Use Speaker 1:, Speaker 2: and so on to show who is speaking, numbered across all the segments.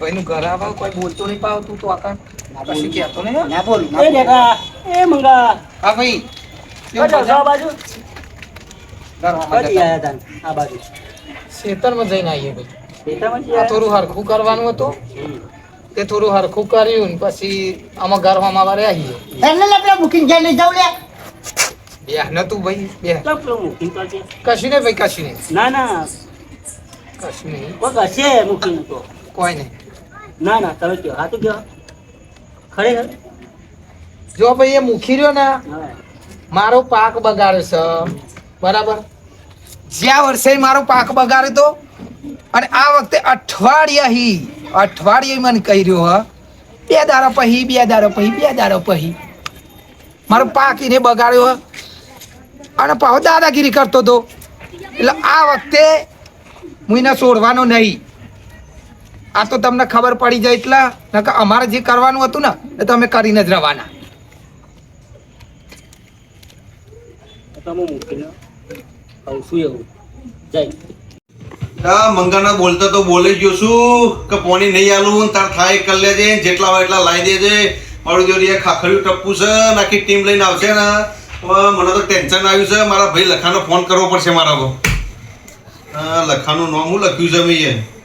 Speaker 1: ભાઈ નું ઘર આવા કોઈ બોલતો નહીં પાવ તું તો આકા કશું કહેતો નહીં
Speaker 2: ના બોલ એ દેખા એ મંગા
Speaker 1: હા ભાઈ
Speaker 2: આ બાજુ
Speaker 1: ઘરમાં
Speaker 2: કદી આયા તા આ બાજુ
Speaker 1: ખેતરમાં જઈને આવીએ ભાઈ
Speaker 2: ખેતરમાં જ
Speaker 1: આ થોડું હરખું કરવાનું હતું તે થોડું હરખું કર્યું ને પછી આમાં ઘરમાં વારે આવીએ
Speaker 2: એને લેપલા બુકિંગ જઈ લઈ જાવ લે
Speaker 1: બે નતું ભાઈ બે
Speaker 2: લેપલો બુકિંગ તો છે
Speaker 1: કશું નહીં ભાઈ કશું નહીં
Speaker 2: ના ના
Speaker 1: કશું નહીં
Speaker 2: કોઈ હશે બુકિંગ તો
Speaker 1: કોઈ નહીં
Speaker 2: ના ના તમે કયો હા તો કયો ખરેખર
Speaker 1: જો ભાઈ એ મૂકી રહ્યો ને
Speaker 2: હા
Speaker 1: મારો પાક બગાડ્યો છે બરાબર જ્યાં વર્ષે મારો પાક બગાડ્યો તો અને આ વખતે અઠવાડિયે મને કહી રહ્યો હ બે દાડા પછી મારો પાક એને બગાડ્યો હ અને પાછો દાદાગીરી કરતો હતો એટલે આ વખતે હું એને છોડવાનો નહીં આ તો તમને ખબર પડી જાય એટલે નકર અમારે જે કરવાનું હતું ને એ તો અમે કરીને જ રહેવાના
Speaker 2: તમે મૂકીને આવું શું એવું જય
Speaker 3: મંગાના બોલતા તો બોલી ગયો છું કે પોણી નહીં આલું તાર થાય કરી લેજે જેટલા હોય એટલા લાવી દેજે મારું જોડે ખાખર્યું ટપ્પુ છે આખી ટીમ લઈને આવશે ને મને તો ટેન્શન આવ્યું છે મારા ભાઈ લખાનો ફોન કરવો પડશે મારા લખાનું નામ હું લખ્યું છે મેં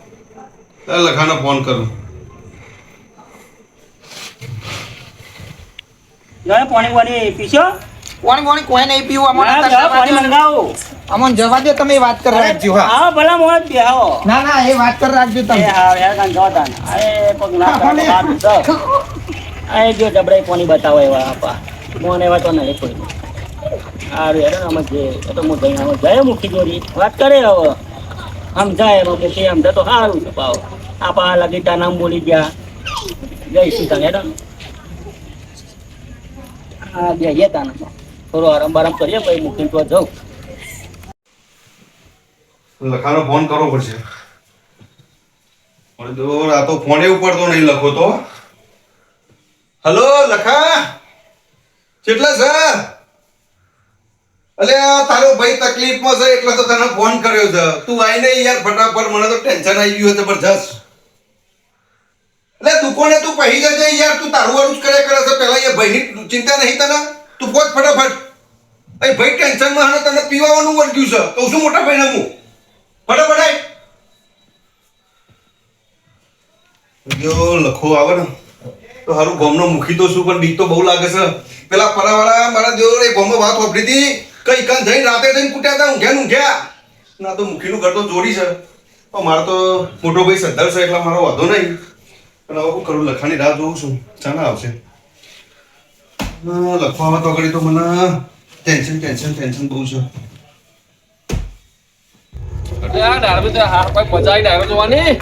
Speaker 3: લખાનો ફોન કરું
Speaker 2: પાણી પીશો
Speaker 1: કોણ કોઈ નહીં પીવું
Speaker 2: પાણી મંગાવો
Speaker 1: અમન જવા દે તમે વાત કરી રાખજો
Speaker 2: હા ભલા મોત બેહો
Speaker 1: ના એ વાત કરી રાખજો
Speaker 2: એ
Speaker 1: તમે
Speaker 2: હા યાર કાન જોતા અરે પગ ના આ જો જબરાઈ પાણી બતાવો એવા આપા મોને એવા તો નહીં કોઈ આ રે આમ જે તો મો જઈને આમ જાય મુખી જોડી વાત કરે હવે આમ જાય એમાં મુખી આમ તો સારું છે પાવ આપા લગીતા નામ બોલી ગયા જય સીતા હેડો હા બે યતા ના થોડો આરામ બારામ કરીએ પછી મુખી તો જાઉં
Speaker 3: લખાનો ફોન કરવો પડશે આ તો ફોને ઉપાડતો નહીં લખો તો હલો લખા કેટલા છે અલે તારો ભાઈ તકલીફમાં છે એટલે તો તને ફોન કર્યો છે તું આઈ નહીં યાર ફટાફટ મને તો ટેન્શન આવી ગયું જબરજસ્ત એટલે દુકાને તું પહેરી જજે યાર તું તારું વાળું જ કરે છે પેલા એ ભાઈની ચિંતા નહીં તને તું પહોંચ ફટાફટ એ ભાઈ ટેન્શનમાં હે તને પીવાનું વળગ્યું છે તો શું મોટા ભાઈને હું ફટાફટ આય જો લખો આવે ને તો હારું ગોમનો મુખી તો શું પણ બીક તો બહુ લાગે છે પેલા ફરાવાળા મારા જોડે ગોમમાં વાત વાપરી હતી કઈ કાન જઈને રાતે જઈને કૂટ્યા હતા ઊંઘ્યા ના તો મુખીનું ઘર તો જોડી છે તો મારો તો મોટો ભાઈ સદ્ધર છે એટલે મારો વાંધો નહીં પણ હવે શું કરું લખાની રાહ જોઉં છું ચાના આવશે લખવા આવે તો આગળ તો મને ટેન્શન બહુ છે
Speaker 4: યાર ડાળબી તો હાર કોઈ મજા આવી ડાળો જોવાની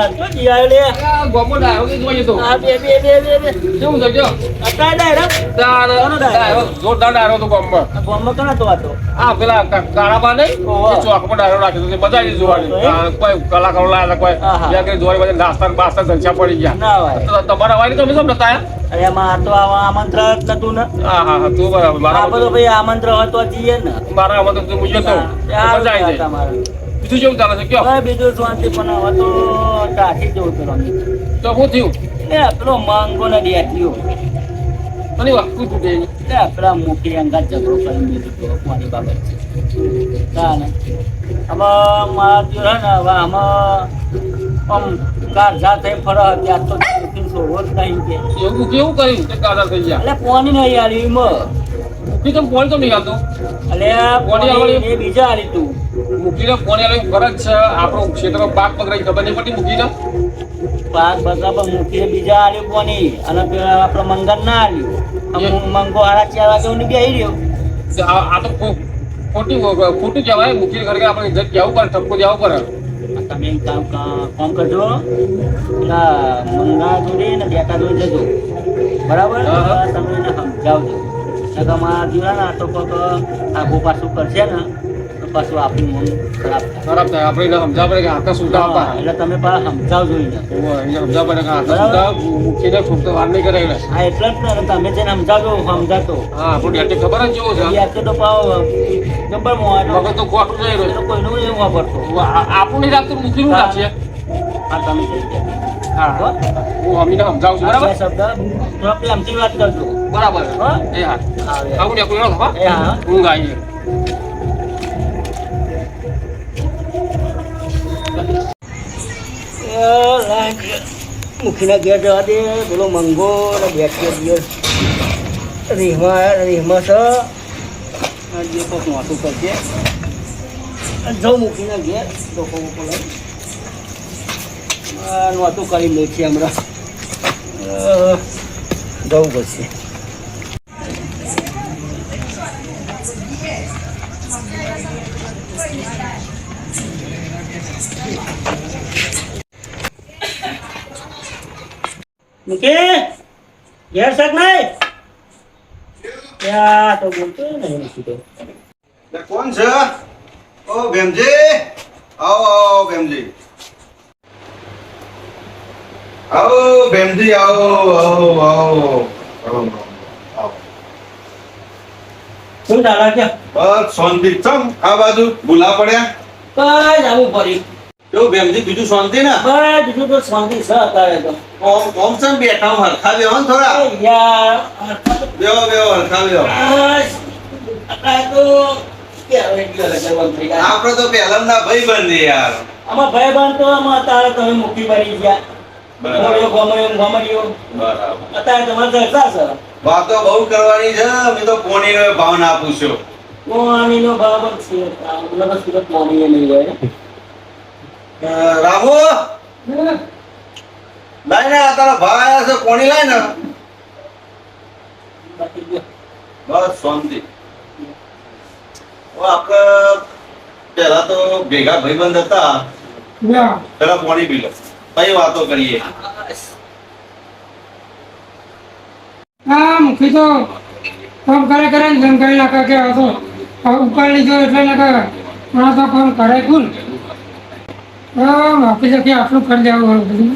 Speaker 2: તો જીઆયો લે
Speaker 4: ગોમો ડાળો તો જોઈએ તો
Speaker 2: આ બે
Speaker 4: કેવું છે જો
Speaker 2: અત્યારે ડાયરેક્ટ
Speaker 4: જોરદાર ડાળો તો ગોમમાં
Speaker 2: ગોમમાં કના તો હતો
Speaker 4: આ પેલા કાળાબા નહીં ચોકમાં ડાળો રાખ્યો તો બધા જોવાની કોઈ કલાકારો લાયા કોઈ જોવાની બધા નાસ્તા બાસ્તા જલસા પડી ગયા
Speaker 2: ના હોય
Speaker 4: તો તમારા વાળી તમે શું બતાયા
Speaker 2: અરે એમાં તો આમંત્રણ જ નતું ને
Speaker 4: હા તું બરાબર
Speaker 2: આ બધું ભાઈ આમંત્રણ હતો જઈએ ને
Speaker 4: મારા આમંત્રણ તો મુજબ તો મજા આવી જાય બીજું કેવું ચાલે છે કયો
Speaker 2: બીજું શાંતિ પણ હવે તો કાઠી જવું પેલો
Speaker 4: તો શું થયું
Speaker 2: એ પેલો માંગો ને દેખ્યો
Speaker 4: અને વસ્તુ તૂટે
Speaker 2: પેલા મોટી અંગાત ઝઘડો કરી દીધો કોની બાબત છે ને હવે મારા જો ને હવે આમાં આમ કારજા થઈ ફરો ત્યાં તો છોડવો જ નહીં કે
Speaker 4: એવું કેવું કર્યું તે કાદા થઈ ગયા
Speaker 2: એટલે કોની નહીં આલી એમાં
Speaker 4: મૂકી તો ફોન તો નહીં આવતો
Speaker 2: એટલે એ બીજા આલી તું
Speaker 4: મૂકીને ફોન આવે ફરજ છે આપણો ક્ષેત્ર પાક પકડાઈ ખબર નહીં પડતી મૂકીને
Speaker 2: પાક બરાબર મૂકીને બીજા આલ્યું કોની અને પેલા આપણો મંગન ના આલ્યું મંગો 4:30 વાગે હું બેહી રહ્યો
Speaker 4: આ તો ખોટું કહેવાય મૂકીને ખરેખર આપણે ઇજ્જત જવું પડે ઠપકો જવું પડે
Speaker 2: તમે કામ કરજો પેલા મંગા જોડે ને બેટા જોડે જજો બરાબર તમે એને સમજાવજો તમારા જીવન આ તો આગુ પાછું કરશે ને તો પાછું આપણું મન ખરાબ થાય.
Speaker 4: ખરાબ થાય આપણે એને સમજાવવા પડે કે હાથા સુધા આપા
Speaker 2: એટલે તમે પાછા સમજાવજો એને.
Speaker 4: એને સમજાવવા પડે કે હાથા સુધા મૂકીને ખૂબ તો વાર નહીં કરે એને.
Speaker 2: હા એટલે જ ને તમે જેને સમજાવજો સમજાતો
Speaker 4: હા આપણું ડેટી ખબર જ જેવો છે
Speaker 2: યાર તો પાવ જબર મોવાનો
Speaker 4: મગજ તો ખોટું થઈ રહ્યું
Speaker 2: કોઈનું એવું વાપરતો.
Speaker 4: આપણું નહીં લાગતું મૂકીનું લાગશે.
Speaker 2: હા તમે કહી દે.
Speaker 4: હા હું અમીને સમજાવું છું બરાબર
Speaker 2: શબ્દ થોડા પ્રેમથી વાત કરજો.
Speaker 4: બરાબર
Speaker 2: હા?
Speaker 4: એ હા
Speaker 2: હા
Speaker 4: આવું ને કોઈ હા
Speaker 2: એ હા
Speaker 4: ઊંઘ આવી
Speaker 2: મુખીના ઘેર જવા દે પેલો મંગો ને બેઠ્યો દિવસ રીહમાં છે જે કોક નોતું કરશે જવું મૂકીને ઘેર લોકો નોતું કરી લે છે હમણાં જવું પડશે. મુકે ઘેર શક નહીં ત્યાં તો બોલતો નહીં નથી તો.
Speaker 3: એટલે કોણ છે ઓ ભેમજી આવો આવો ભેમજી આવો ભેમજી આવો આવો આવો આવો
Speaker 2: શું ચાલે છે?
Speaker 3: બસ શાંતિ ચમ આ બાજુ ભૂલા પડ્યા
Speaker 2: બસ આવું પડી
Speaker 3: કેવું ભેમજી બીજું શાંતિ ને
Speaker 2: બસ બીજું તો શાંતિ છે અત્યારે તો.
Speaker 3: ઓમ છે ને બેઠા હું હરખા બેહો ને થોડા
Speaker 2: યાર
Speaker 3: બેહો બેહો હરખા બેહો
Speaker 2: બસ અત્યારે તો ક્યારે ગયો જવાનું થઈ ગયા.
Speaker 3: આપણે તો પહેલાના ભાઈ બંધ યાર
Speaker 2: આમાં ભાઈ બંધ તો આમાં અત્યારે તમે મૂકી પડી ગયા.
Speaker 3: બરાબર.
Speaker 2: ગમડ્યો
Speaker 3: બરાબર
Speaker 2: અત્યારે તમારે ચર્ચા છે.
Speaker 3: વાતો બહુ કરવાની છે મેં તો પોણીનો ભાવ ના પૂછ્યો
Speaker 2: પાણીનો ભાવ જ છે. હમણાં તો સુરત પાણી એ નહીં જાય.
Speaker 3: રામુ લાય ને આ તારા ભાઈ આવ્યા છે પોણી લાય ને
Speaker 2: બાકી જો.
Speaker 3: બસ શાંતિ આપણે પેલા તો ભેગા ભાઈબંધ હતા પેલા પોણી પી લો કઈ વાતો કરીએ
Speaker 5: હા મૂકી તો ફોન કરે ને જેમ કરી નાખે કે હતો ઉપર લીધો એટલે નાખે હમણાં તો ફોન કરે કુલ બાકી જગ્યાએ આટલું કરી દેવું બધું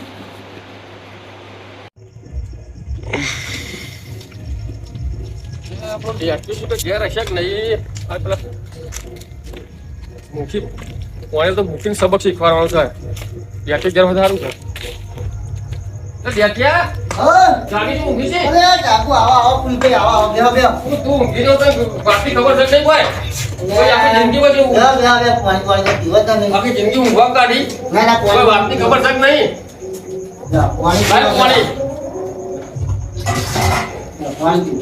Speaker 4: આપણો ડેટી શું તો ઘેર હશે કે નહીં આ પેલા મૂકી કોણે તો મૂકીને સબક શીખવાડવાનો છે ડેટી ઘેર વધારું છે ડેટિયા જાગી તું ઊંઘી છે તું ઊંઘી રહ્યો તો બાકી ખબર છે નહીં કોઈ કોઈ આખી જિંદગીમાં જેવું આખી જિંદગી ઊંઘવા કાઢી કોઈ વાતની ખબર છે કે નહીં ભાઈ પાણી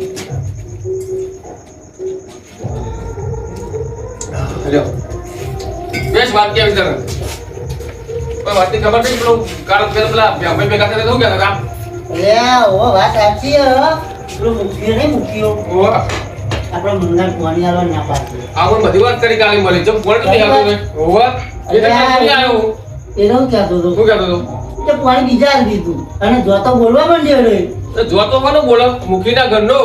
Speaker 4: બેસ વાત કે વિચાર કોઈ વાતની ખબર નહીં પેલો કાલ ફેર પેલા ભાઈ ભેગા થઈને શું કહેતા આપણે બધી વાત કરી કાલે મળી જબ કોણ નહીં આવ્યો ને હોવા એ તો નહીં આવ્યો શું કહેતો હતો
Speaker 6: પાણી બીજા દીધું અને જોતો બોલવા માંડ્યો રે
Speaker 4: તો જોતો કોનો બોલો મુખીના ઘરનો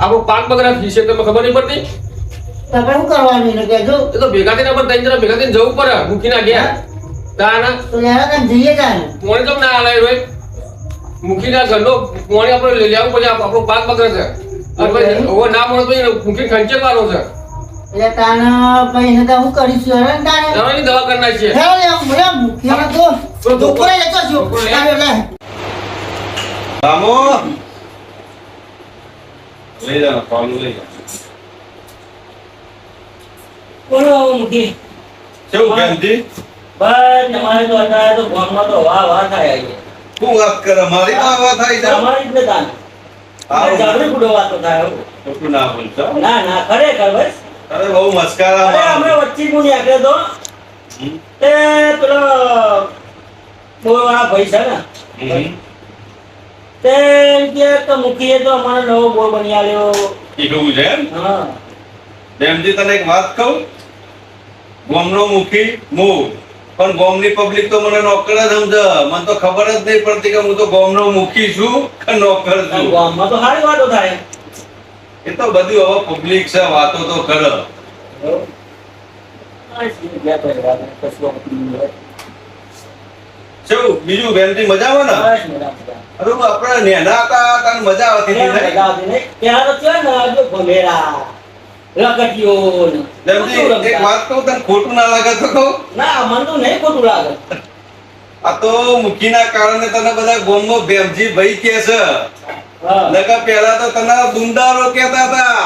Speaker 4: આપણો પાક બગડા ફીસે તમને ખબર નહીં પડતી
Speaker 6: તમે શું કરવાનું એને કહેજો
Speaker 4: એ તો ભેગા થઈને આપણે ત્રણ જણા ભેગા થઈને જવું પડે મુખીના ગયા તાના
Speaker 6: તો લેવા કાંઈ જઈએ જાને
Speaker 4: પોણી તો ના આલાય રોય મુખીના ઘરનો પોણી આપણે લઈ લેવું પડે આપણો પાક બગડે છે અને પછી હવે ના મળે તો મુખી ખંચેરવાનો છે
Speaker 6: એટલે તાને પછી એને તો હું કરીશું હવે તાને
Speaker 4: દવાની દવા કરી નાખીએ
Speaker 6: હે મુખિયા તો દુપરે જતો છું તારે લે
Speaker 3: રામુ લઈ જાઓ પાણી લઈ જાઓ
Speaker 2: બોલો મૂકી.
Speaker 3: કેવું ભેમજી
Speaker 2: બસ તમારે તો અત્યારે તો ફોનમાં તો વાહ વાહ થાય છે.
Speaker 3: શું વાત કરે મારી માં વાત થાય છે
Speaker 2: તમારી જ ને તાન.
Speaker 3: આવું.
Speaker 2: જાગૃત બુડો વાતો થાય હો.
Speaker 3: ખોટું ના બોલતો
Speaker 2: ના ના ખરેખર બસ
Speaker 3: અરે બહુ મસ્કારા
Speaker 2: અરે અમે વચ્ચે હું નીકળ્યો તો એ પેલો બોરવાળા ભાઈ છે ને તે કે મૂકીએ તો અમારે નવો બોર બની આવ્યો.
Speaker 3: એવું છે એમ
Speaker 2: હા
Speaker 3: ભેમજી તને એક વાત કહું ગોમનો મુખી હું પણ ગોમની પબ્લિક તો મને નોકર જ સમજે મને તો ખબર જ નહીં પડતી કે હું તો ગોમનો મુખી છું કે નોકર છું
Speaker 2: ગામમાં તો સારી વાતો થાય.
Speaker 3: એ તો બધું હવે પબ્લિક છે વાતો તો કરે શું બીજું બેનથી મજામાં ને અરે આપણે નેના હતા તને મજા આવતી હતી નહીં? બેનજી, એક વાત કહું તને ખોટું ના લાગે તો કહું આ તો મુખીના કારણે તને બધા ગોમમાં ભેમજી ભાઈ કે છે નકર પહેલા તો તને દુંડારો કહેતા હતા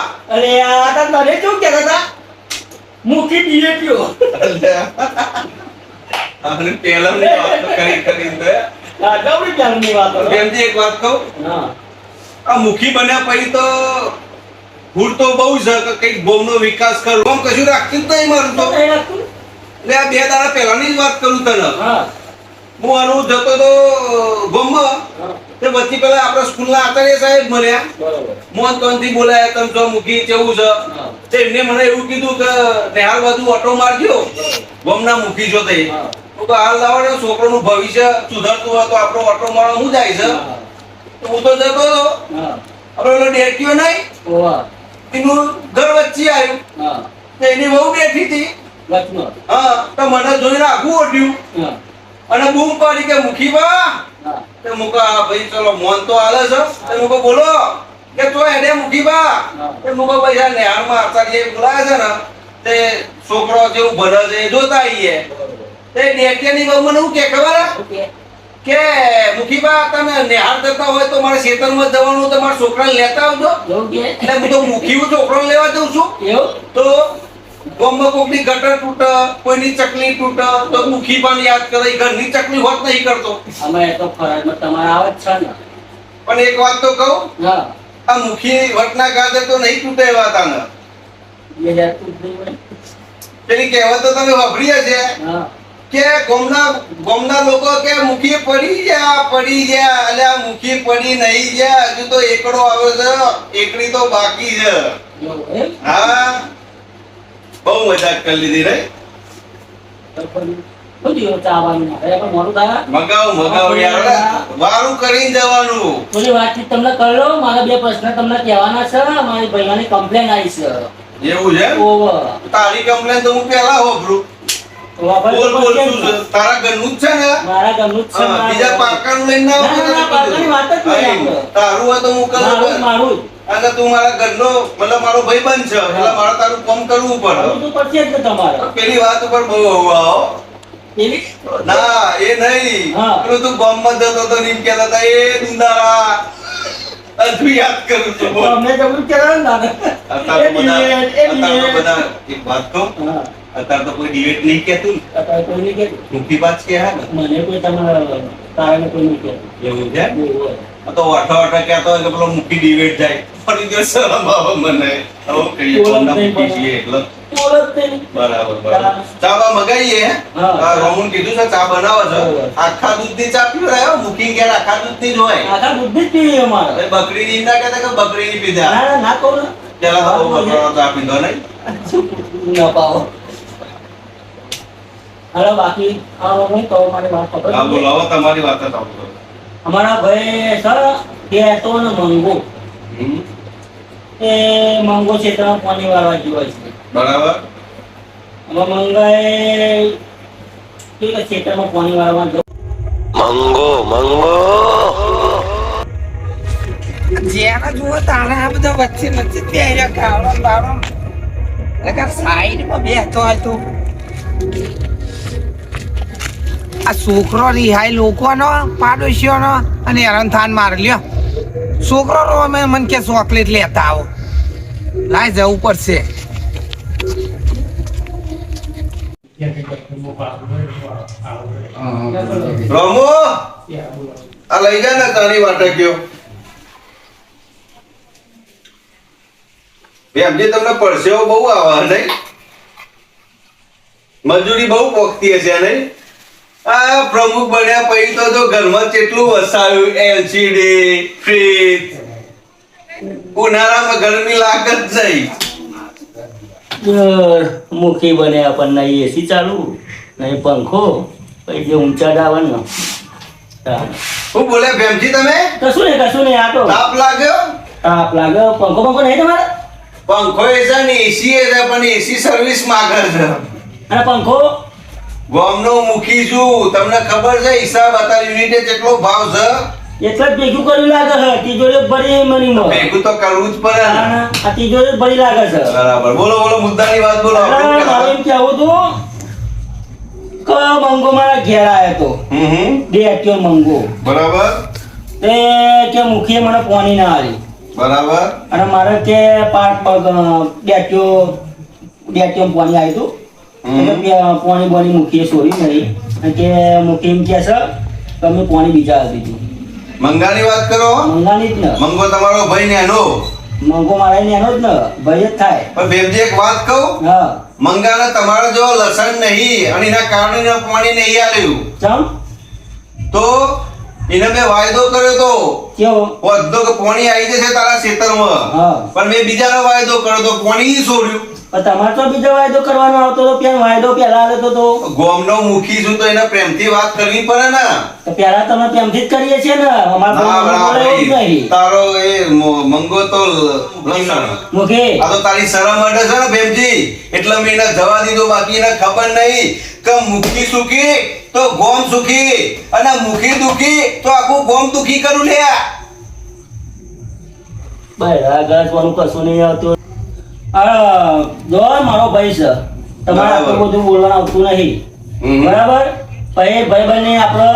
Speaker 3: અને પહેલાની વાત કરી બેનજી એક વાત કહું આ મુખી બન્યા પછી તો ભૂલ તો બહુ છે કે કઈક ગોમનો વિકાસ કરવો આમ કશું રાખતું જ નહીં મારું તો એટલે આ 2 દાડા પહેલાની જ વાત કરું તને હું આનું જતો તો ગોમમાં તે વચ્ચે પેલા આપણા સ્કૂલના આચાર્ય સાહેબ મળ્યા મોહનતોનથી બોલાયા તમ જો મુખી કેવું છે તે એમને મને એવું કીધું કે નેહાલ બાજુ ઓટો મારજો ગોમના મુખી છો તે હું તો હાલ લાવવાનો છોકરોનું ભવિષ્ય સુધરતું હોય તો આપણો ઓટો મારવા હું જાય છે તો હું તો જતો હતો આપણે ઓલો ડેક્યો નહીં એનું ઘર વચ્ચે આવ્યું તો એની બહુ બેઠી હતી હા તો મને જોઈને આખું ઓઢ્યું અને બૂમ પાડી કે મુખી બા તે મુકા ભાઈ ચલો મોન તો આલે છે તે મુકો બોલો કે તો એને મુખી બા તે મુકો ભાઈ આ નેહાળમાં આચાર્ય બોલાયા છે ને તે છોકરો જેવું ભણે છે એ જોતા આવીએ તે ડેક્યાની બહુ મને શું કે ખબર કે મુખી બા તમે નેહાળ જતા હોય તો મારે ખેતરમાં જવાનું તો મારા છોકરાને લેતા આવજો એટલે હું તો મુખી છોકરાને લેવા જઉં છું તો ગોમમાં કોકની ગટર તૂટે કોઈની ચકલી તૂટે તો મુખી પણ યાદ કરે ઘરની ચકલી હોત નહીં કરતો પણ એક વાત તો કહું આ મુખી વટના ગાજે તો નહીં તૂટે એવા હતા ને પેલી કહેવત તો તમે વાપરી હશે કે ગોમના લોકો કે મુખી પડી ગયા એટલે આ મુખી પડી નહીં ગયા હજુ તો એકડો આવે છે એકડી તો બાકી છે હા બહુ મજાક કરી લીધી રે મગાવ યાર વારું કરીને જવાનું
Speaker 2: થોડી વાતચીત તમને કરી લો મારા 2 પ્રશ્ન તમને કહેવાના છે મારી ભાઈની કમ્પ્લેન આવી છે
Speaker 3: એવું છે તારી કમ્પ્લેન તો હું પહેલા હોભરું બોલ શું છે તારા ઘરનું જ છે ને
Speaker 2: મારા ઘરનું જ છે
Speaker 3: બીજા પાકાનું લઈને ના
Speaker 2: પાકાની વાત જ નહીં
Speaker 3: તારું હોય તો હું કરું
Speaker 2: મારું
Speaker 3: અને તું મારા ઘરનો મતલબ મારો ભાઈબંધ છે એટલે મારે તારું કામ કરવું પડે
Speaker 2: તો પડશે જ તમારે
Speaker 3: પેલી વાત ઉપર બહુ આવો ના એ નહીં પેલું તું ગામમાં જતો તો નીમ કહેતા હતા એ દુંદારા તું યાદ કરું છું બોલ
Speaker 2: અમે જબરું કહેવાનું દાદા
Speaker 3: બધા એક વાત કહું અત્યારે તો કોઈ ડિબેટ નહીં કહેતું
Speaker 2: અત્યારે કોઈ નહીં કહેતું
Speaker 3: મુખી વાત કે હા ને
Speaker 2: મને કોઈ તમારા કારણે કોઈ નહીં કહેતું
Speaker 3: એવું છે આ તો વાઠા કહેતો હોય કે પેલો મુખી ડિબેટ જાય ફરી ગયો શરમ આવે મને હવે કહીએ કોણના મુખી છીએ એટલે બરાબર ચા બા મગાઈએ હા રોમન કીધું છે ચા બનાવે છે આખા દૂધની ચા પીવડાયો મુખી ઘેર આખા દૂધની જ હોય
Speaker 2: આખા દૂધની જ પીવી અમારે
Speaker 3: બકરીની ના કહેતા કે બકરીની પીધા
Speaker 2: ના કહું ને
Speaker 3: પેલા તો બહુ બકરાનો ચા પીધો નહીં
Speaker 2: ના પાવો હાલો બાકી હું કહું મારી વાત ખબર
Speaker 3: હા બોલાવો તમારી વાત જ આવતો
Speaker 2: અમારા ભાઈ સર કે તો ને મંગો એ મંગો ક્ષેત્રમાં પાણી વાળવા જીવાય છે
Speaker 3: બરાબર
Speaker 2: અમે મંગાએ કે ક્ષેત્રમાં પાણી વાળવા
Speaker 1: જેના જુઓ તારા આ બધા વચ્ચે વચ્ચે પહેર્યા ગાવડો બાવડો એટલે સાઈડમાં બેસતો હોય તો આ છોકરો રિહાય લોકોનો પાડોશીઓનો અને હેરાન થાન માર લ્યો છોકરો રો મને કે ચોકલેટ લેતા આવો લાય જવું પડશે
Speaker 3: રમો આ લઈ જા ને તારી વાટે ગયો એમજી તમને પરસેવો બહુ આવે નહીં મજૂરી બહુ પોખતી હશે નહીં આ પ્રમુખ બન્યા પછી તો જો ઘરમાં કેટલું વસાવ્યું એલસીડી ફ્રીજ ઉનાળામાં ગરમી લાગે જ નહીં
Speaker 2: મુખી બને આપણને એસી ચાલુ નહીં પંખો પછી જે ઊંચા ડાવવાનું
Speaker 3: હું બોલે ભેમજી તમે
Speaker 2: કશું નહીં આ તો
Speaker 3: તાપ લાગ્યો
Speaker 2: પંખો નહીં તમારે
Speaker 3: પંખો એ છે ને એસી એ છે પણ એસી સર્વિસ માંગે છે
Speaker 2: અને પંખો
Speaker 3: ગોમનો મુખી છું, તમને ખબર છે હિસાબ અત્યારે યુનિટે કેટલો ભાવ છે?
Speaker 2: એટલે જ ભેગું કર્યું લાગે છે, તિજોરી ભરી મનીમાં.
Speaker 3: ભેગું તો કરવું જ પડે ને.
Speaker 2: આ તિજોરી ભરી લાગે છે.
Speaker 3: બરાબર, બોલો બોલો, મુદ્દાની વાત બોલો.
Speaker 2: એટલે મારે એમ કહેવું હતું કે મંગો મારા ઘેર આવ્યો તો બે અટ્યો મંગો.
Speaker 3: બરાબર
Speaker 2: તે કે મુખીએ મને પોની ના આલી
Speaker 3: બરાબર.
Speaker 2: અને મારે કે પાટ પગ ડેટ્યો પોની આવ્યું હતું. એટલે પોની બોની મુખીએ છોડી નહીં અને કે મુખી એમ કહે છે કે અમે પોની બીજા આપી દીધી.
Speaker 3: મંગાની વાત કરો.
Speaker 2: મંગાની જ ને.
Speaker 3: મંગો તમારો ભાઈ ને એનો
Speaker 2: મંગો મારા ને એનો જ ને ભાઈ જ થાય.
Speaker 3: પણ બેબજી એક વાત કહું,
Speaker 2: હા
Speaker 3: મંગાને તમારો જો લસણ નહીં અને એના કારણે પાણી નહીં આલ્યું
Speaker 2: ચમ
Speaker 3: તો એને મેં વાયદો કર્યો તો
Speaker 2: કેવો
Speaker 3: વધો કે પાણી આવી જશે તારા ખેતરમાં.
Speaker 2: હા.
Speaker 3: પણ મેં બીજાનો વાયદો કર્યો તો પાણી ઈ છોડ્યું.
Speaker 2: પણ તમારે તો બીજો વાયદો કરવાનો આવતો તો પેલા વાયદો પહેલા આવ્યો તો
Speaker 3: ગોમનો મુખી છું તો એને પ્રેમથી વાત કરવી પડે ને.
Speaker 2: તો પહેલા તમે પ્રેમથી જ કરીએ છીએ ને અમારે
Speaker 3: ના
Speaker 2: બોલવાનું એવું જ
Speaker 3: ભાઈ,
Speaker 2: નહીં.
Speaker 3: તારો એ મંગો તો લસણ.
Speaker 2: મુખી
Speaker 3: આ તો તારી શરમ અડે છે ને બેનજી, એટલે મેં એને જવા દીધો. બાકી એને ખબર નહીં કે મુખી સુખી તો ગોમ સુખી અને મુખી દુખી તો આખું ગોમ દુખી કરું લે.
Speaker 2: બરાબર ગાજવાનું કશું નહીં આવતું. જો મારો ભાઈ છે તમારે આટલું બધું બોલવાનું આવતું નહીં બરાબર. પછી ભાઈ બહેન આપણે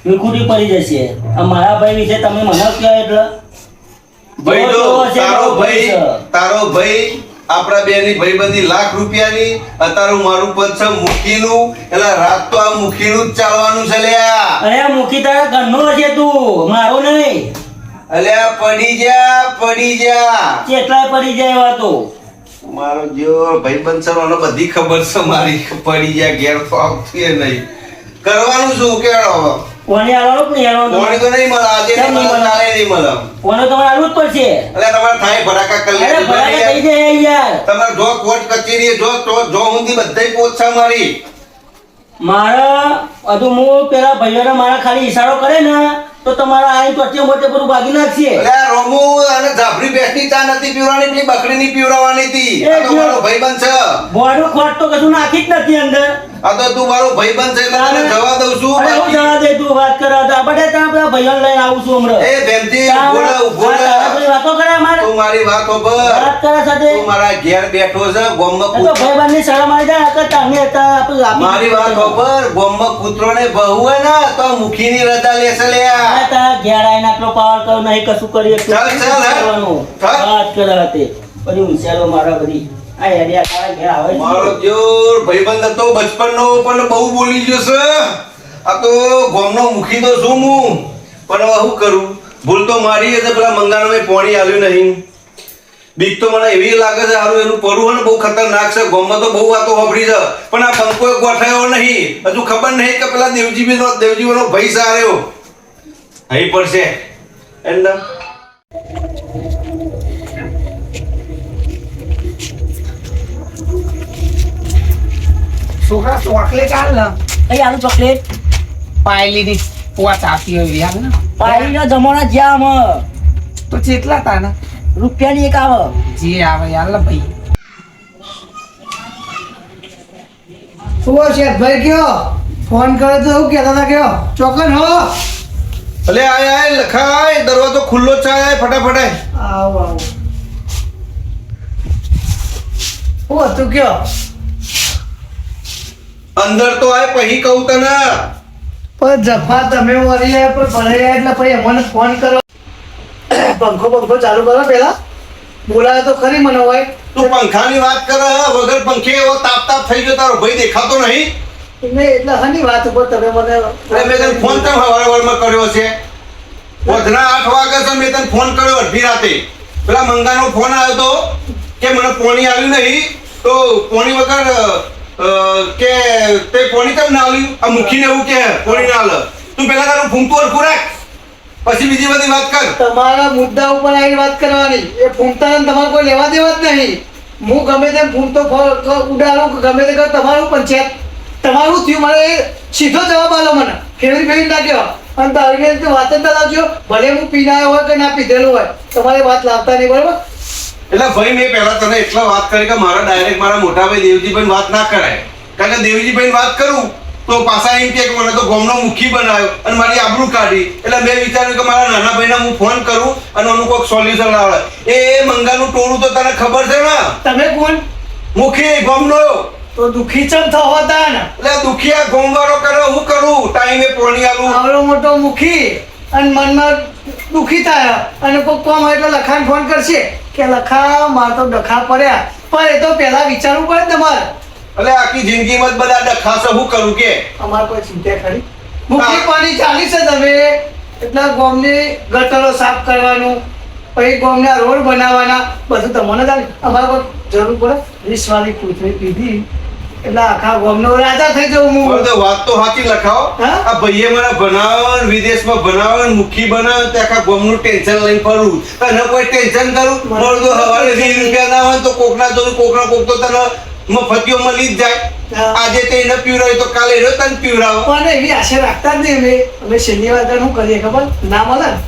Speaker 2: વિખૂટી પડી જશે. આ મારા ભાઈ વિશે તમે મને કહો એટલે
Speaker 3: ભાઈ
Speaker 2: જો
Speaker 3: જો
Speaker 2: છે મારો
Speaker 3: તારો ભાઈ આપણા બેની ભાઈબંધી લાખ રૂપિયાની, અત્યારે મારું પદ છે મુખીનું, એટલે રાત તો આ મુખીનું જ ચાલવાનું છે લ્યા.
Speaker 2: અરે મુખી તારા ઘરનો હશે તું મારો નહીં.
Speaker 3: અલ્યા પડી જા
Speaker 2: કેટલાય પડી જાય એવા તો.
Speaker 3: મારો જો ભાઈબંધ છે મને બધી ખબર છે મારી. પડી જા ઘેર તો આવતું એ નહીં. કરવાનું શું કેળો
Speaker 2: કોને આલવાનું કે નહીં આલવાનું?
Speaker 3: કોણ તો નહીં મળે, આજે નહીં મળે, કાલે નહીં મળે.
Speaker 2: કોને તમારે આલવું જ પડશે.
Speaker 3: એટલે તમારે થાય ભડાકા
Speaker 2: અરે
Speaker 3: કલ્યાણ
Speaker 2: ભડાકા થઈ જાય યાર.
Speaker 3: તમારે જો કોર્ટ કચેરી જો ઊંધી બધાય પોચા મારી.
Speaker 2: મારા હજુ હું પેલા ભાઈઓને મારા ખાલી ઈશારો કરે ને તો તમારા આઈ તો મોટે પૂરું ભાગી નાખશે.
Speaker 3: એટલે આ રોમુ અને ઝાફરી બેસની ચા નથી પીવરાવાની, પેલી બકરીની પીવરાવાની હતી.
Speaker 2: એ
Speaker 3: આ તો
Speaker 2: જો.
Speaker 3: મારો ભાઈબંધ છે.
Speaker 2: બોડું ખોટ તો કશું નાખી જ નથી અંદર.
Speaker 3: આ તો તું મારો ભાઈબંધ છે એટલે તને જવા દઉં છું.
Speaker 2: અરે હું
Speaker 3: બાકી
Speaker 2: જવા દે તું વાત કરે તો આ બધા ત્યાં પેલા ભાઈઓને લઈને આવું છું હમણાં.
Speaker 3: એ બેનજી ઉભો રહે.
Speaker 2: તારા કોઈ વાતો કરે અમારે
Speaker 3: તું મારી વાત હોભળ.
Speaker 2: વાત કરે સાથે
Speaker 3: તું મારા ઘેર બેઠો છે ગોમમાં
Speaker 2: એ તો ભાઈબંધની શરમ આવી જાય આ કરતા અમે હતા આપણે આપી
Speaker 3: મારી વાત હોભળ. ગોમમાં કૂતરોને બહુ હોય ને તો મુખીની રજા લેશે લ્યા.
Speaker 2: આ તારા ઘેર આઈને આટલો પાવર કરો નહીં કશું કરીએ તો
Speaker 3: ચાલ, ચાલ, હે.
Speaker 2: કરવાનું.
Speaker 3: ચાલ.
Speaker 2: વાત કરે હતી બધી ઊંચાઈઓ મારા બધી આ એરિયા તારા ઘેર આવે છે.
Speaker 3: મારો જોર ભાઈબંધ હતો બચપનનો પણ બહુ બોલી ગયો છે. આ તો ગોમનો મુખી તો છું હું, પણ હવે શું કરું? ભૂલ તો મારી છે. પેલા મંગાનો મેં પોણી આલ્યું નહીં. બીક તો મને એવી લાગે છે હારું એનું પરું હોય ને બહુ ખતરનાક છે. ગોમમાં તો બહુ વાતો વાપરી છે પણ આ પંખો ગોઠાયો નહીં. હજુ ખબર નહીં કે પેલા દેવજીનો ભાઈ સાર્યો અહીં પડશે એન્ડ
Speaker 1: છોકરા ચોકલેટ આલ ને
Speaker 6: કઈ આલુ ચોકલેટ
Speaker 1: પાયલીની પોત આપી હોય યાર ને
Speaker 6: પાણીના જમાના જ્યાં આમ
Speaker 1: તો ચેટલા તાના
Speaker 6: રૂપિયાની એક આવે
Speaker 1: જે આવે યાર લે ભાઈ.
Speaker 6: શું છે ભાઈ કયો ફોન કરે તો એવું કહેતા હતા કયો ચોકન હો
Speaker 3: અલે આય લખાય દરવાજો ખુલ્લો છે. આય ફટાફટ આય.
Speaker 6: આવો આવો શું હતું કયો
Speaker 3: અંદર તો આય પછી કહું તને.
Speaker 6: પણ જફા તમે વળી આયા પણ ભરાઈ આયા એટલે પછી અમને ફોન કરો પંખો ચાલુ કરો પેલા બોલાવે તો ખરી મને હોય
Speaker 3: તું પંખાની વાત કરે વગર પંખે એવો તાપ થઈ ગયો તારો ભાઈ દેખાતો નહીં.
Speaker 6: નહીં એટલે હની વાત ઉપર તમે મને
Speaker 3: એટલે મેં તને ફોન કેમ હવારમાં કર્યો છે? વધના 8 વાગે છે મેં તને ફોન કર્યો અડધી રાતે. પેલા મંગાનો ફોન આવ્યો તો કે મને પોણી આવ્યું નહીં તો પોણી વગર કે તે પોણી કેમ ના આવ્યું? આ મુખીને એવું કે પોણી ના આલે. તું પેલા તારું ફૂંકતું હરખું રાખ પછી બીજી બધી વાત કર.
Speaker 6: તમારા મુદ્દા ઉપર આવીને વાત કરવાની એ ફૂમતાને તમારે કોઈ લેવા દેવા જ નહીં. હું ગમે તેમ ફૂમતો ઉડાડું કે ગમે તે કરું તમારું પંચાયત તમારું થયું મારે એ સીધો જવાબ આલો મને ફેરવી નાખ્યો અને તારી રીતે વાત જ ના લાવજો ભલે હું પીને આવ્યો હોય કે ના પીધેલું હોય તમારે વાત લાવતા નહીં બરાબર.
Speaker 3: એટલે ભાઈ મેં પહેલા તને એટલા વાત કરી કે મારા ડાયરેક્ટ મારા મોટા ભાઈ દેવજીભાઈ વાત ના કરાય. કારણ કે દેવજીભાઈ વાત કરું તો પાછા એમ કે મને તો ગામનો મુખી બનાવ્યો અને મારી આબરૂ કાઢી. એટલે મેં વિચાર્યું કે મારા નાના ભાઈને હું ફોન કરું અને આનું કોઈક સોલ્યુશન આવે. એ મંગાનું ટોળું તો તને ખબર છે ને,
Speaker 6: તમે કોણ?
Speaker 3: મુખી ગામનો.
Speaker 6: તો દુખી ચમ થવા હતા ને?
Speaker 3: એટલે દુખિયા ગામવાળો કરે હું કરું, ટાઈમે પોણી આલું.
Speaker 6: આવડો મોટો મુખી અને મનમાં દુખી થાય અને કોઈ કોમ હોય એટલે લખાણ ફોન કરશે કે લખા માર તો ડખા પડ્યા, પણ એ તો પહેલા વિચારવું પડે તમારે.
Speaker 3: એટલે આખી જિંદગીમાં જ બધા ડખાશે હું કરું કે
Speaker 6: અમારે કોઈ ચિંતા ખરી? મુખી પાણી ચાલી છે તમે એટલા ગામની ગટરો સાફ કરવાનું, પછી ગામના રોડ બનાવવાના, બધું તમને ચાલે. અમારે કોઈ જરૂર પડે? 20 વાળી કૂતરી પીધી એટલે આખા ગામનો રાજા થઈ જવું હું.
Speaker 3: પણ તો વાત તો સાચી લખાવો.
Speaker 6: હા?
Speaker 3: આ ભાઈએ મને બનાવવાનું, વિદેશમાં બનાવવાનું, મુખી બનાવવાનું, તે આખા ગામનું ટેન્શન લઈને ફરવું. અને કોઈ ટેન્શન કરું મારું તો હવારે 20 રૂપિયા ના હોય તો કોકના જોડે કોકના કોક તો તને મફતિયો મળી જ જાય.
Speaker 6: હા.
Speaker 3: આજે તે એને પીવડાવ્યો તો કાલે એને તને પીવડાવો.
Speaker 6: પણ એવી આશા રાખતા જ નહીં. અમે છેલ્લી વાર શું કરીએ ખબર? ના મળે ને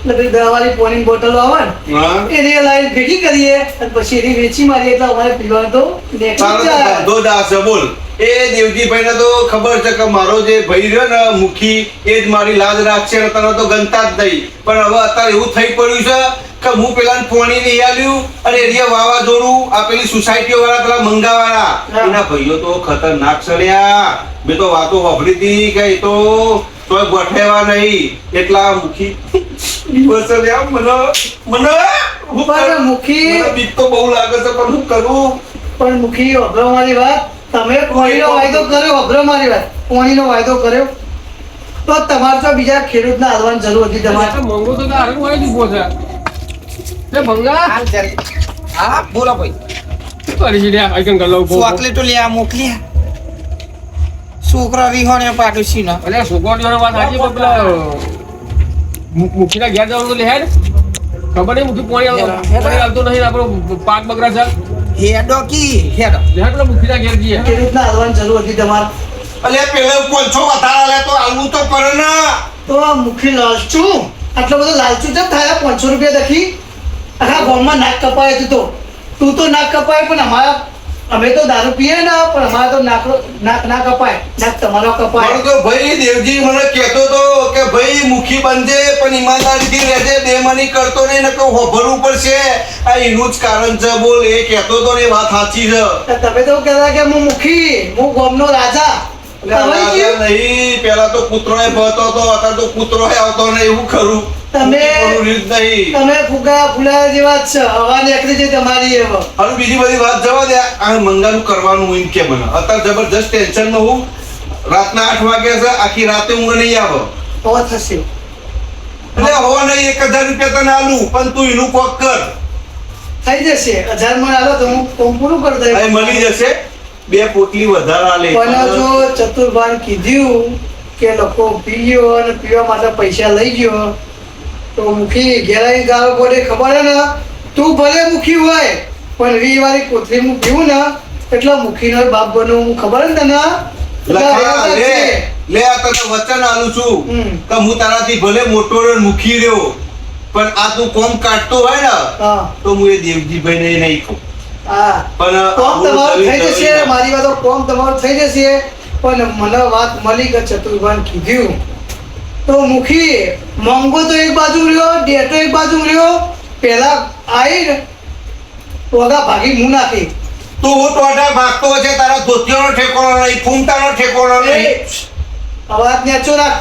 Speaker 6: એટલે પેલી દવાવાળી પોણીની બોટલો આવે ને
Speaker 3: હા?
Speaker 6: એને લાઈન ભેગી કરીએ અને પછી એની વેચી મારીએ એટલે અમારે પીવાનું તો નીકળી
Speaker 3: તારો
Speaker 6: જ
Speaker 3: તો
Speaker 6: જાય.
Speaker 3: ધંધો દાસ છે, બોલ. એ દેવજીભાઈને તો ખબર છે કે મારો જે ભાઈ રહ્યો ને મુખી એ જ મારી લાજ રાખશે ને તને તો ગણતા જ નહીં. પણ હવે અત્યારે એવું થઈ પડ્યું છે કે હું પેલા પોણી નહીં આલ્યું અને એરિયા વાવાઝોડું આ પેલી સોસાયટીઓ વાળા પેલા મંગાવાળા
Speaker 6: હા.
Speaker 3: એના ભાઈઓ તો ખતરનાક છે લ્યા. મેં તો વાતો વાપરી હતી કે એ તો તોય ગોઠેવા નહીં એટલા મુખી દિવસ લ્યા. મને હું
Speaker 6: પણ
Speaker 3: કરું?
Speaker 6: મુખી
Speaker 3: મને બીક તો બહુ લાગે છે પણ હું કરું?
Speaker 6: પણ મુખી અભરો મારી વાત, તમે પોણીનો વાયદો કર્યો, અભરો મારી વાત, પોણીનો વાયદો કર્યો તો તમારે તો બીજા ખેડૂતને હાલવાની જરૂર હતી તમારે.
Speaker 4: મંગો તો તારે હોય જ ઉભો છે એ ભંગા
Speaker 1: હા બોલો ભાઈ.
Speaker 4: શું કરી છે લ્યા? આઈકન ગલ્લો ઉભો ઉભો.
Speaker 1: ચોકલેટો લે મોકલી છોકરા વિહોણે પાડું છે ને.
Speaker 4: અલ્યા છોકરીઓને વાત સાચી પણ પેલા મુખીના ઘેર જવાનું તો લે હેડ. ખબર નહીં મુખી પોણી આવતો નહીં, આપણો પાક બગડા છે.
Speaker 1: હેડો કી હેડો.
Speaker 4: લે પેલા મુખીના ઘેર જઈએ.
Speaker 6: ખેડૂતને હાલવાની જરૂર હતી તમારે.
Speaker 3: અલ્યા પેલા 500 વધારા લે તો આલવું તો પડે ને.
Speaker 6: તો આ મુખી લાલચુ, આટલો બધો લાલચુ કેમ થાય? 500 રૂપિયા દખી આખા ગામમાં નાક કપાય તું તો. તું તો નાક કપાય પણ અમે તો દારૂ પીએ ને પણ અમારે તો નાક ના કપાય, નાક તમારો કપાય.
Speaker 3: મારું તો ભાઈ દેવજી મને કહેતો તો કે ભાઈ મુખી બનજે પણ ઈમાનદારીથી રહેજે, બેમાની કરતો નહીં નકર હોભરવું પડશે. આ એનું જ કારણ છે, બોલ. એ કહેતો તો ને એ વાત સાચી છે.
Speaker 6: તો તમે તો કહેતા કે હું મુખી, હું ગામનો રાજા.
Speaker 3: એટલે
Speaker 6: હવે
Speaker 3: રાજા
Speaker 6: કેવું?
Speaker 3: નહીં, પેલા તો કૂતરોય ભરતો હતો, અત્યારે તો કૂતરોય આવતો નહીં. એવું ખરું
Speaker 6: તમે
Speaker 3: રીત નહીં.
Speaker 6: તમે ફુગા ફુલાયા જેવા જ છો, હવા નીકળી છે તમારી એવો.
Speaker 3: હવે બીજી બધી વાત જવા દે. આ મંગાનું કરવાનું એમ કે મને અત્યારે જબરજસ્ત ટેન્શનમાં હું. રાતના 8 વાગ્યા છે, આખી રાતે ઊંઘ નહીં આવે.
Speaker 6: તો થશે.
Speaker 3: એટલે હોવા નહીં 1000 રૂપિયા તને આલું પણ તું એનું કોક કર.
Speaker 6: થઈ જશે 1000 માં આલો તો હું કોમ પૂરું કરી દઈશ.
Speaker 3: આ મળી જશે. 2 પોટલી વધારે આલે.
Speaker 6: પણ જો ચતુરભાન કીધું કે લોકો પીયો અને પીવા માટે પૈસા લઈ ગયો તો મુખી ઘેરાઈ ગાળો બોલે ખબર હે ને? તું ભલે મુખી હોય પણ 20 વાળી કોથળી હું પીવું ને એટલે મુખીનો બાપ બનું હું, ખબર હે ને તને?
Speaker 3: લખા લે આ તને વચન આલું છું
Speaker 6: હમ.
Speaker 3: કે હું તારાથી ભલે મોટો ને મુખી રહ્યો પણ આ તું કોમ કાઢતો હોય ને
Speaker 6: હા
Speaker 3: તો હું એ દેવજીભાઈ ને નહીં કહું.
Speaker 6: હા
Speaker 3: પણ
Speaker 6: કોમ
Speaker 3: આવું
Speaker 6: તમારું થઈ
Speaker 3: જરૂરી
Speaker 6: જશે,
Speaker 3: ના.
Speaker 6: મારી વાતો કોમ તમારું થઈ જશે. પણ મને વાત મળી કે ચતુરભાન કીધું તો મુખી મોંઘો તો એક બાજુ રહ્યો, ડેટો એક બાજુ રહ્યો. પેલા આવી ને ટોગા ભાગી મું નાખી.
Speaker 3: તું હું ટોટા ભાગતો છે, તારા ધોતિયોનો ઠેકોનો નહીં, ફૂમતાનો ઠેકોનો નહીં.
Speaker 6: અવાજ નેચો રાખ.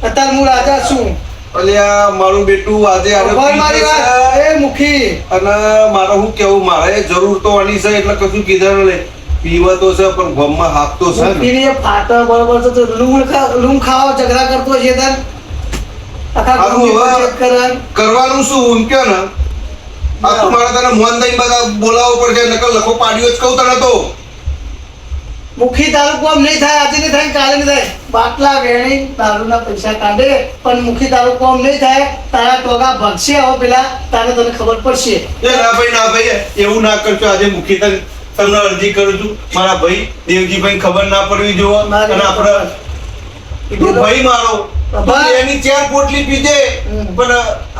Speaker 6: અત્યારે હું રાજા છું.
Speaker 3: અલ્યા મારું બેટું આજે આને
Speaker 6: ખબર મારી
Speaker 3: પીધું
Speaker 6: વાત
Speaker 3: છે.
Speaker 6: એ મુખી
Speaker 3: અને મારે શું કેવું, મારે જરૂર તો આની છે એટલે કશું કીધું નહીં. પીવા તો છે પણ ગમમાં હાથ તો છે ને.
Speaker 6: મુખીની એ ફાટો બરોબર છે તો લૂમ ખાવા ઝઘડા કરતો છે તન આખા
Speaker 3: હારું
Speaker 6: ગામની
Speaker 3: હવે
Speaker 6: પંચાયત કરે.
Speaker 3: કરવાનું શું એમ કયો ને. આ તો મારે તને મોન દઈને બધા બોલાવવો પડશે નકર લખો પાડ્યો જ કહું તને તો.
Speaker 6: મુખી તારું કોમ નહીં થાય, આજે નહીં થાય કાલે નહીં થાય. બાટલા વેણી દારૂના પૈસા કાઢે પણ મુખી તારું કોમ નહીં થાય. તારા ટોગા ભગશે હવે પેલા તારે તને ખબર પડશે.
Speaker 3: એ ના ભાઈ એવું ના કરજો. આજે મુખી તમને અરજી કરું છું મારા ભાઈ દેવજીભાઈ ખબર ના પડવી જોવો. અને આપણે તું ભાઈ મારો
Speaker 6: બાબા.
Speaker 3: તું એની 4 પોટલી પીજે
Speaker 6: હમ.
Speaker 3: પણ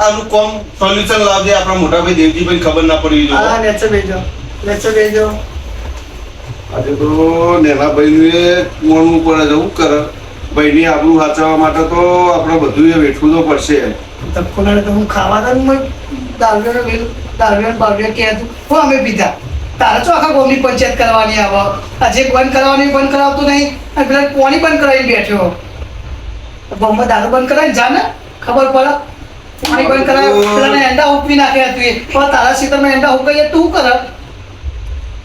Speaker 3: આનું કોમ સોલ્યુશન લાવજે. આપણા મોટા ભાઈ દેવજીભાઈ ખબર ના પડવી
Speaker 6: હા
Speaker 3: જોવો.
Speaker 6: નેચો બેજો, નેચો બેજો.
Speaker 3: આજે તો નેનાભાઈનું એ મોણવું પડે જવું કરે ભાઈની આબરૂ સાચવવા માટે તો આપણે બધું એ વેઠવું તો પડશે.
Speaker 6: ધક્કો તો હું ખાવા દારૂ કે હું અમે પીધા તારે તો આખા ગામની પંચાયત કરવાની આવે આજે બંધ કરવાની બંધ કરાવતું નહીં અને પેલા પોણી બંધ કરાવીને બેઠ્યો ગામમાં દારૂ બંધ કરાવીને જા ને ખબર પડે પાણી બંધ કરાવે પેલા એંડા ઉપી નાખ્યા તું એ પણ તારા સીતરમાં એંડા ઉકાઈએ તું કર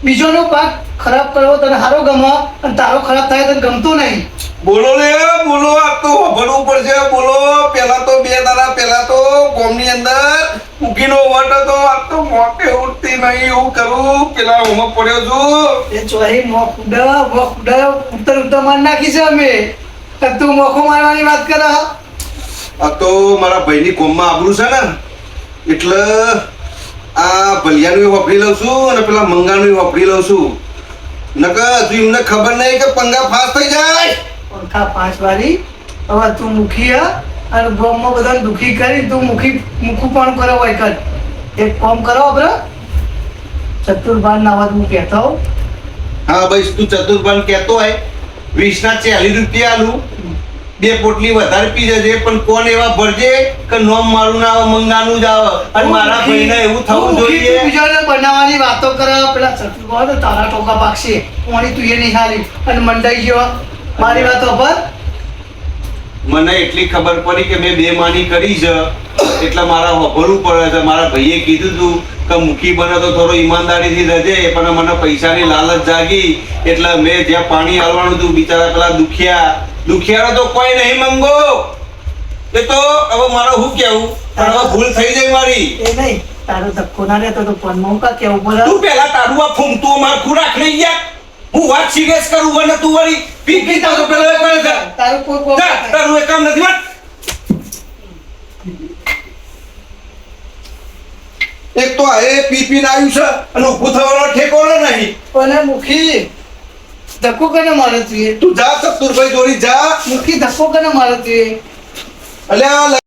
Speaker 6: બીજોનો પાક ખરાબ કરવો તને સારો ગમે અને તારો ખરાબ થાય તને ગમતું નહીં.
Speaker 3: બોલો લે બોલો, આ તો ભણવું પડશે. બોલો, પેલા તો 2 દાડા પહેલા તો ગામની અંદર ઉકીનો વટ હતો, આ તો મોકે ઉઠતી નહીં. એવું કરું પેલા હોમવર્ક પડ્યો છું
Speaker 6: એ ચોરી મોખ ઉડા ઉત્તર માર નાખી છે અમે તું મોખો મારવાની વાત કર.
Speaker 3: આ તો મારા ભાઈની કોમમાં આબરૂ છે ને એટલે આ ભલિયાનું વાપરી લઉં છું અને પેલા મંગાનું વાપરી લઉં છું. નકર હજુ એમને ખબર નહીં કે પંગા ફાસ થઈ જાય.
Speaker 6: પંખા 5 વાળી હવે તું મુખી અને ગામમાં બધાને દુખી કરી તું મુખું પણ કરો હોય કર એક કામ કરો આપણે ચતુર્ભાન ના વાત હું કહેતો હોઉં.
Speaker 3: હા ભાઈ, તું ચતુર્ભાન કહેતો હોય 20 ના 40 રૂપિયા આલું, 2 પોટલી વધારે પી જજે, પણ કોણ એવા ભરજે કે નોમ મારું ના આવે મંગાનું જ આવે અને મારા ભાઈને એવું થવું જોઈએ.
Speaker 6: બીજાને બનાવવાની વાતો કરે પેલા ચતુર્ભાન તારા ટોકા પાકશે પાણી તું એ નહીં હાલી અને મંડાઈ ગયો મારી વાતો પર.
Speaker 3: મને એટલી ખબર પડી કે મેં બેમાની કરી છે એટલે મારા હોભરવું પડે છે. મારા ભાઈએ કીધું હતું કે મુખી બને તો થોડો ઈમાનદારીથી રહેજે, પણ મને પૈસાની લાલચ જાગી એટલે મેં જ્યાં પાણી હાલવાનું હતું બિચારા પેલા દુખિયારો તો કોઈ નહીં મંગો. એ તો હવે મારો શું કેવું, પણ હવે ભૂલ થઈ જાય મારી.
Speaker 6: એ નહીં તારો ધક્કો ના રહેતો તો પણ કા કેવું બોલે
Speaker 3: તું પેલા તારું આ ફૂમતું માર ખોરાક નહીં યાર. હું વાત સિરિયસ કરું અને તું વળી પી તો પેલો એ કરે છે.
Speaker 6: તારું કોઈ કોમ
Speaker 3: જા, તારું એ કામ નથી વાત. એક તો આ એ પીપીને આવ્યું છે અને ઊભું થવાનો ઠેકોનો નહીં.
Speaker 6: પણ મુખી ધક્કો કને મારે તું
Speaker 3: તું જા ચતુરભાઈ જોડી જા.
Speaker 6: મુખી ધક્કો કને મારે તું
Speaker 3: અલ્યા